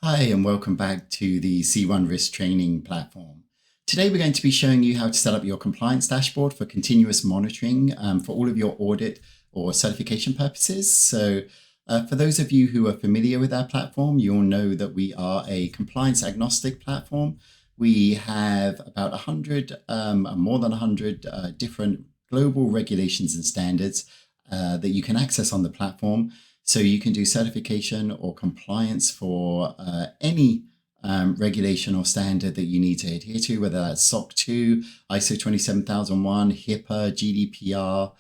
Hi, and welcome back to the C1 Risk Training platform. Today, we're going to be showing you how to set up your compliance dashboard for continuous monitoring for all of your audit or certification purposes. So for those of you who are familiar with our platform, you'll know that we are a compliance agnostic platform. We have about 100, more than 100 different global regulations and standards that you can access on the platform. So you can do certification or compliance for any regulation or standard that you need to adhere to, whether that's SOC 2, ISO 27001, HIPAA, GDPR,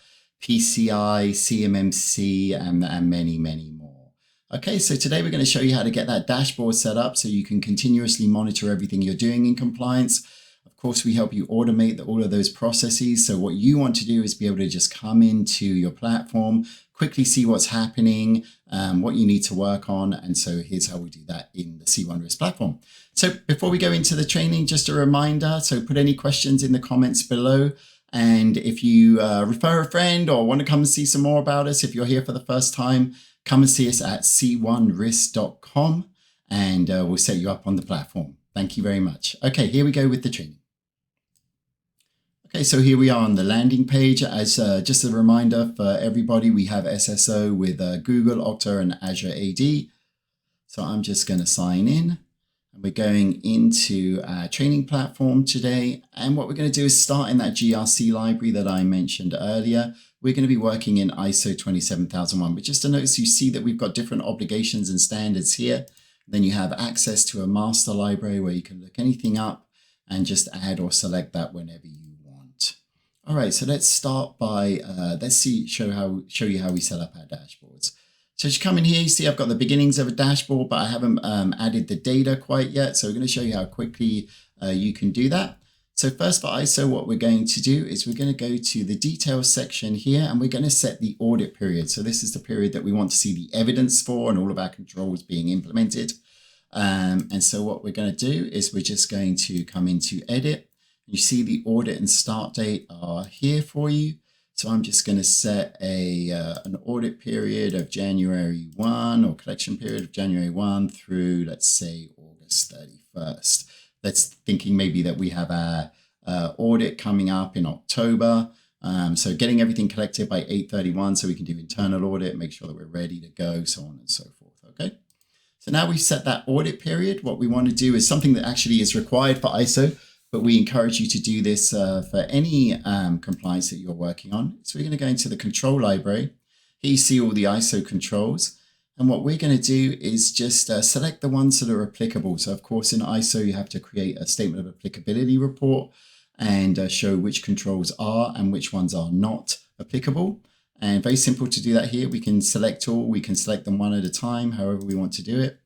PCI, CMMC, and many, many more. Okay, so today we're going to show you how to get that dashboard set up so you can continuously monitor everything you're doing in compliance. Of course, we help you automate all of those processes. So what you want to do is be able to just come into your platform, quickly see what's happening, what you need to work on. And so here's how we do that in the C1 Risk platform. So before we go into the training, just a reminder, so put any questions in the comments below. And if you refer a friend or want to come and see some more about us, if you're here for the first time, come and see us at c1risk.com and we'll set you up on the platform. Thank you very much. Okay, here we go with the training. Okay, so here we are on the landing page. As just a reminder for everybody, we have SSO with Google, Okta, and Azure AD. So I'm just going to sign in. And we're going into our training platform today. And what we're going to do is start in that GRC library that I mentioned earlier. We're going to be working in ISO 27001. But just to notice, you see that we've got different obligations and standards here. Then you have access to a master library where you can look anything up and just add or select that whenever you want. All right, so let's start by, show you how we set up our dashboards. So as you come in here, you see I've got the beginnings of a dashboard, but I haven't added the data quite yet. So we're going to show you how quickly you can do that. So first for ISO, what we're going to do is we're going to go to the details section here, and we're going to set the audit period. So this is the period that we want to see the evidence for and all of our controls being implemented. And so what we're going to do is we're just going to come into edit. You see the audit and start date are here for you. So I'm just going to set an audit period of January 1 or collection period of January 1 through, let's say, August 31st. That's thinking maybe that we have our audit coming up in October. So getting everything collected by 8/31 so we can do internal audit, make sure that we're ready to go, so on and so forth. Okay. So now we've set that audit period. What we want to do is something that actually is required for ISO, but we encourage you to do this for any compliance that you're working on. So we're going to go into the control library. Here you see all the ISO controls. And what we're going to do is just select the ones that are applicable. So of course, in ISO, you have to create a statement of applicability report and show which controls are and which ones are not applicable. And very simple to do that here. We can select all, we can select them one at a time, however we want to do it.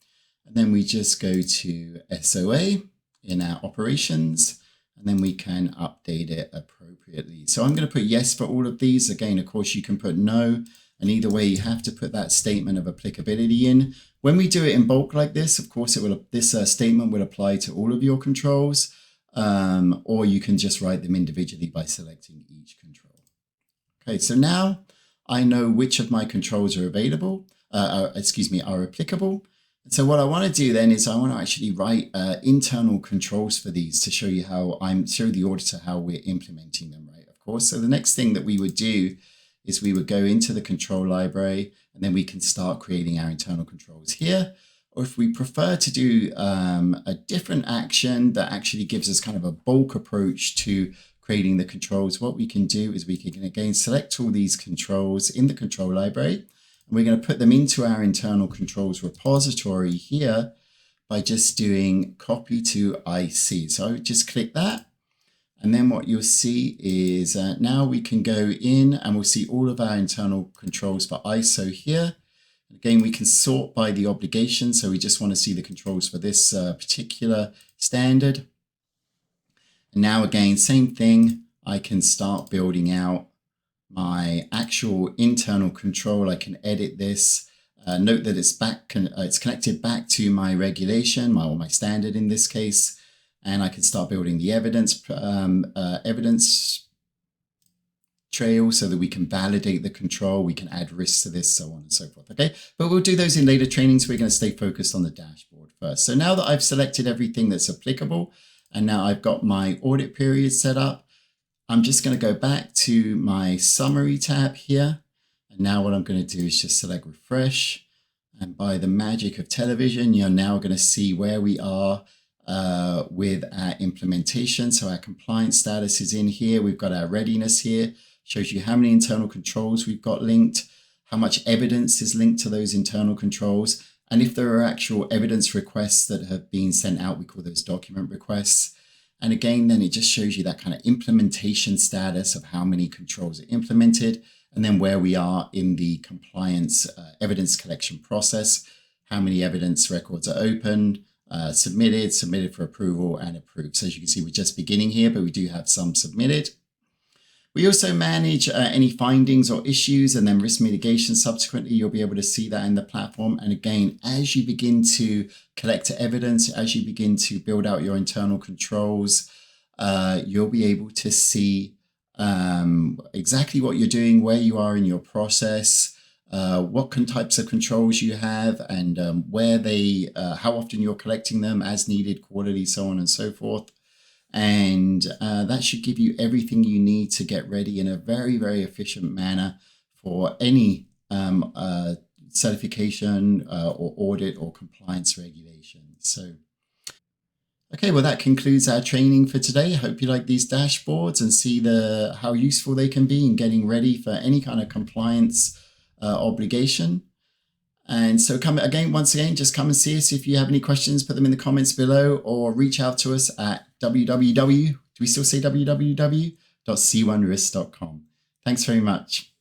And then we just go to SOA in our operations, and then we can update it appropriately. So I'm going to put yes for all of these. Again, of course, you can put no, and either way, you have to put that statement of applicability in. When we do it in bulk like this, of course, this statement will apply to all of your controls, or you can just write them individually by selecting each control. Okay, so now I know which of my controls are available, are applicable. And so what I want to do then is I want to actually write internal controls for these to show you how show the auditor how we're implementing them, right? Of course. So the next thing that we would do is we would go into the control library, and then we can start creating our internal controls here. Or if we prefer to do a different action that actually gives us kind of a bulk approach to creating the controls, what we can do is we can again select all these controls in the control library. And we're going to put them into our internal controls repository here by just doing copy to IC. So I would just click that. And then what you'll see is now we can go in and we'll see all of our internal controls for ISO here. Again, we can sort by the obligation. So we just want to see the controls for this particular standard. And now again, same thing. I can start building out my actual internal control. I can edit this. Note that it's connected back to my regulation, or my standard in this case, and I can start building the evidence trail so that we can validate the control. We can add risks to this, so on and so forth. Okay, but we'll do those in later trainings. We're going to stay focused on the dashboard first. So now that I've selected everything that's applicable, and now I've got my audit period set up, I'm just going to go back to my summary tab here. And now what I'm going to do is just select refresh. And by the magic of television, you're now going to see where we are with our implementation. So our compliance status is in here. We've got our readiness here. Shows you how many internal controls we've got linked, how much evidence is linked to those internal controls. And if there are actual evidence requests that have been sent out, we call those document requests. And again, then it just shows you that kind of implementation status of how many controls are implemented, and then where we are in the compliance evidence collection process, how many evidence records are opened, submitted for approval, and approved. So as you can see, we're just beginning here, but we do have some submitted. We also manage any findings or issues, and then risk mitigation subsequently. You'll be able to see that in the platform. And again, as you begin to collect evidence, as you begin to build out your internal controls, you'll be able to see exactly what you're doing, where you are in your process, what types of controls you have, and where they, how often you're collecting them as needed, quarterly, so on and so forth. And that should give you everything you need to get ready in a very, very efficient manner for any certification or audit or compliance regulations. So, okay, well, that concludes our training for today. I hope you like these dashboards and see how useful they can be in getting ready for any kind of compliance obligation. And so once again, just come and see us. If you have any questions, put them in the comments below, or reach out to us at www.c1risk.com. Thanks very much.